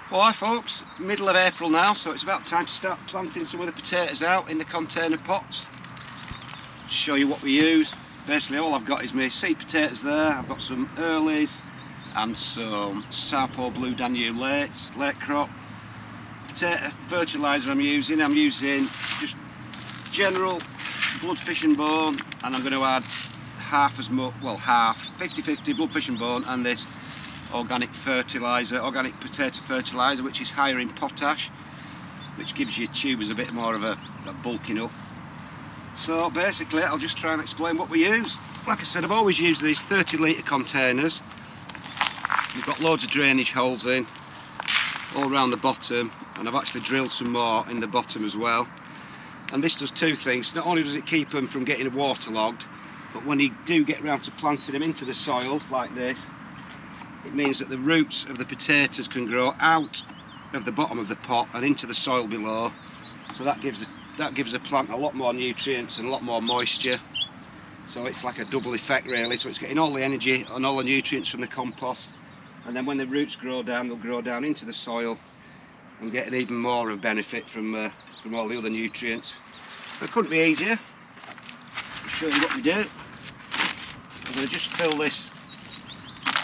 Well, hi folks, middle of April now, so it's about time to start planting some of the potatoes out in the container pots. Show you what we use. Basically all I've got is my seed potatoes there. I've got some earlies and some Sarpo Blue Danube late crop. Potato fertilizer I'm using just general blood fish and bone, and I'm going to add half as much, well half, 50-50 blood fish and bone and this organic fertilizer, organic potato fertilizer, which is higher in potash, which gives your tubers a bit more of a bulking up. So basically I'll just try and explain what we use. Like I said, I've always used these 30 litre containers. We've got loads of drainage holes in all around the bottom, and I've actually drilled some more in the bottom as well. And this does two things. Not only does it keep them from getting waterlogged, but when you do get round to planting them into the soil like this, it means that the roots of the potatoes can grow out of the bottom of the pot and into the soil below. So that gives the plant a lot more nutrients and a lot more moisture. So it's like a double effect really. So it's getting all the energy and all the nutrients from the compost, and then when the roots grow down, they'll grow down into the soil and get even more of benefit from all the other nutrients. It couldn't be easier. I'll show you what we do. I'm going to just fill this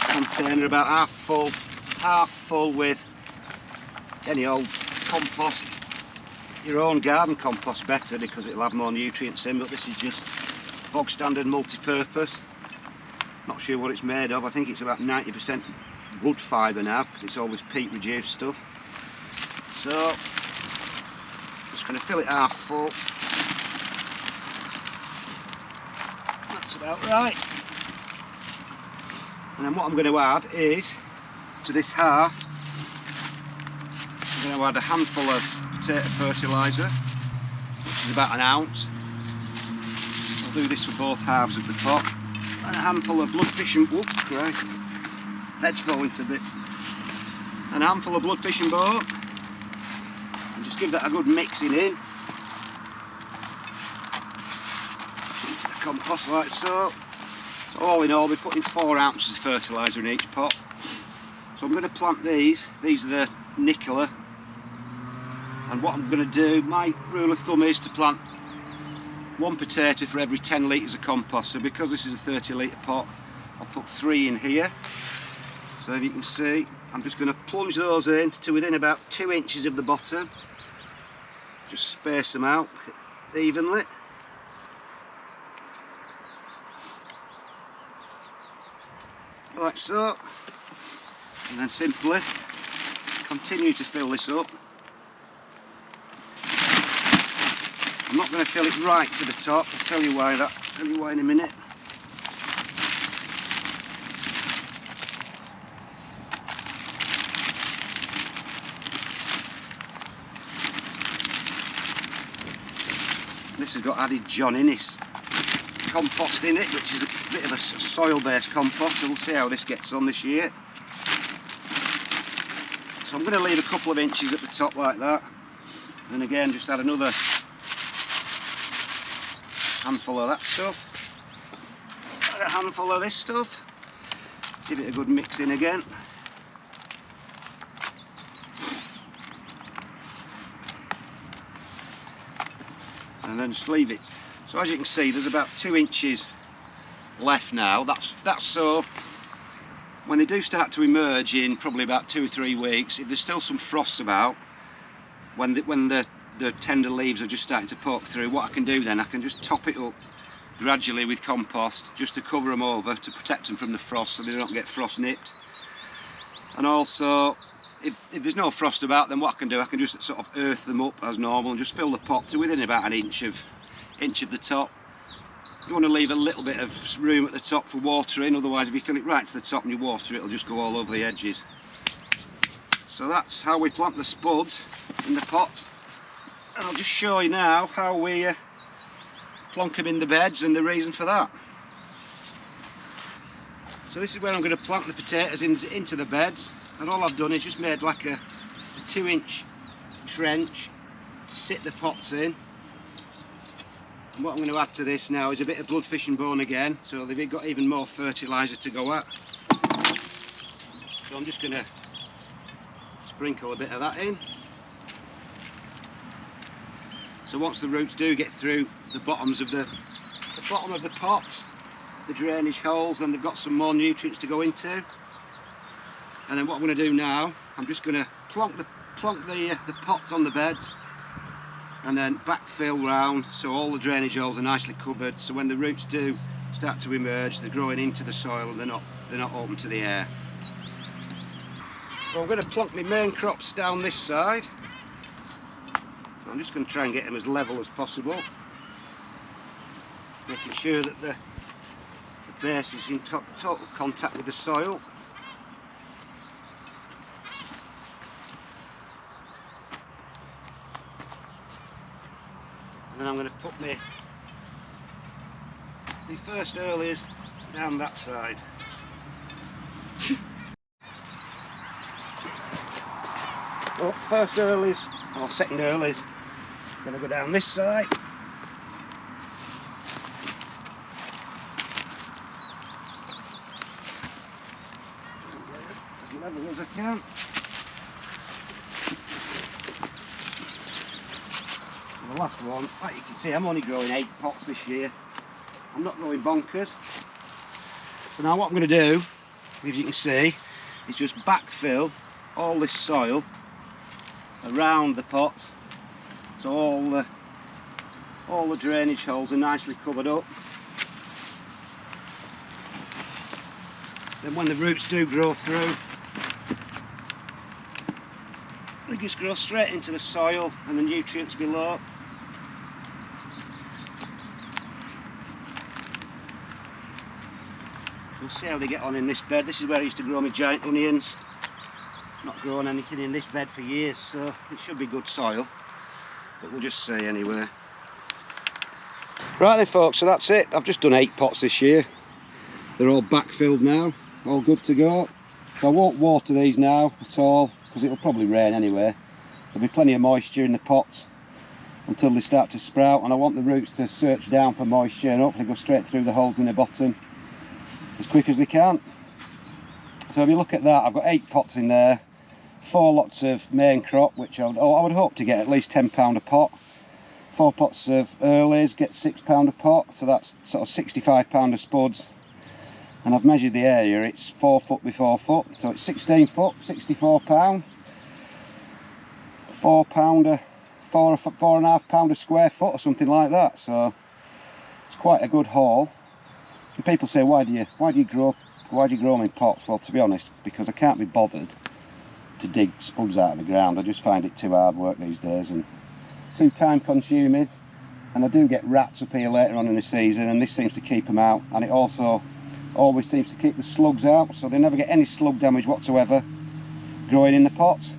container about half full with any old compost. Your own garden compost better, because it'll have more nutrients in, but this is just bog standard multi-purpose. Not sure what it's made of. I think it's about 90% wood fibre now, because it's always peat reduced stuff. So just going to fill it half full. That's about right. And then what I'm going to add is, to this half, I'm going to add a handful of potato fertiliser, which is about an ounce. I'll do this for both halves of the pot. And a handful of blood fish and, whoops, Christ, head's falling to bits. And a handful of blood fish and bone. And just give that a good mixing in. Into the compost like so. So all in all, we're putting 4 ounces of fertiliser in each pot. So I'm going to plant these. These are the Nicola. And what I'm going to do, my rule of thumb is to plant 1 potato for every 10 litres of compost. So because this is a 30 litre pot, I'll put 3 in here. So if you can see, I'm just going to plunge those in to within about 2 inches of the bottom. Just space them out evenly. Like so. And then simply continue to fill this up. I'm not going to fill it right to the top. I'll tell you why in a minute. This has got added John Innes compost in it, which is a bit of a soil-based compost, so we'll see how this gets on this year. So I'm going to leave a couple of inches at the top like that, and again just add another handful of that stuff, add a handful of this stuff, give it a good mix in again. And then just leave it. So as you can see, there's about 2 inches left now. That's so when they do start to emerge in probably about 2 or 3 weeks, if there's still some frost about, when the tender leaves are just starting to poke through, what I can do then, I can just top it up gradually with compost just to cover them over to protect them from the frost so they don't get frost nipped. And also, if there's no frost about, then what I can do, I can just sort of earth them up as normal and just fill the pot to within about an inch of the top. You want to leave a little bit of room at the top for watering, otherwise if you fill it right to the top and you water it, it'll just go all over the edges. So that's how we plant the spuds in the pot. And I'll just show you now how we plonk them in the beds and the reason for that. So this is where I'm going to plant the potatoes into the beds, and all I've done is just made like a 2-inch trench to sit the pots in. And what I'm going to add to this now is a bit of blood fish and bone again, so they've got even more fertiliser to go at. So I'm just going to Sprinkle a bit of that in. So once the roots do get through the bottom of the pot, the drainage holes, then they've got some more nutrients to go into. And then what I'm going to do now, I'm just going to plonk the pots on the beds and then backfill round so all the drainage holes are nicely covered, so when the roots do start to emerge, they're growing into the soil and they're not open to the air. So I'm going to plonk my main crops down this side. I'm just going to try and get them as level as possible, making sure that the base is in total contact with the soil. And then I'm going to put my first earlies down that side. Oh, first earlies, or second earlies, going to go down this side. As level as I can. And the last one, like you can see, I'm only growing 8 pots this year. I'm not going bonkers. So now what I'm going to do, as you can see, is just backfill all this soil around the pots, so all the drainage holes are nicely covered up. Then when the roots do grow through, they just grow straight into the soil and the nutrients below. We'll see how they get on in this bed. This is where I used to grow my giant onions. Not grown anything in this bed for years, so it should be good soil, but we'll just see anyway. Right then folks, so that's it. I've just done 8 pots this year. They're all backfilled now, all good to go. So I won't water these now at all, because it'll probably rain anyway. There'll be plenty of moisture in the pots until they start to sprout, and I want the roots to search down for moisture and hopefully go straight through the holes in the bottom as quick as they can. So if you look at that, I've got 8 pots in there, 4 lots of main crop, which I would hope to get at least £10 a pot. 4 pots of earlies, get £6 a pot, so that's sort of £65 of spuds. And I've measured the area, it's 4 foot by 4 foot, so it's 16 foot, £64. £4.5 a square foot or something like that, so it's quite a good haul. And people say, why do you grow them in pots? Well, to be honest, because I can't be bothered to dig spuds out of the ground. I just find it too hard work these days and too time consuming, and I do get rats up here later on in the season, and this seems to keep them out, and it also always seems to keep the slugs out, so they never get any slug damage whatsoever growing in the pots.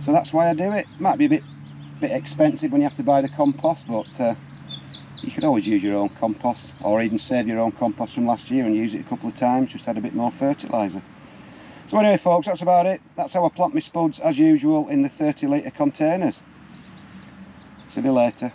So that's why I do it. Might be a bit expensive when you have to buy the compost, but you could always use your own compost, or even save your own compost from last year and use it a couple of times, just add a bit more fertilizer. So anyway folks, that's about it. That's how I plant my spuds as usual in the 30 litre containers. See you later.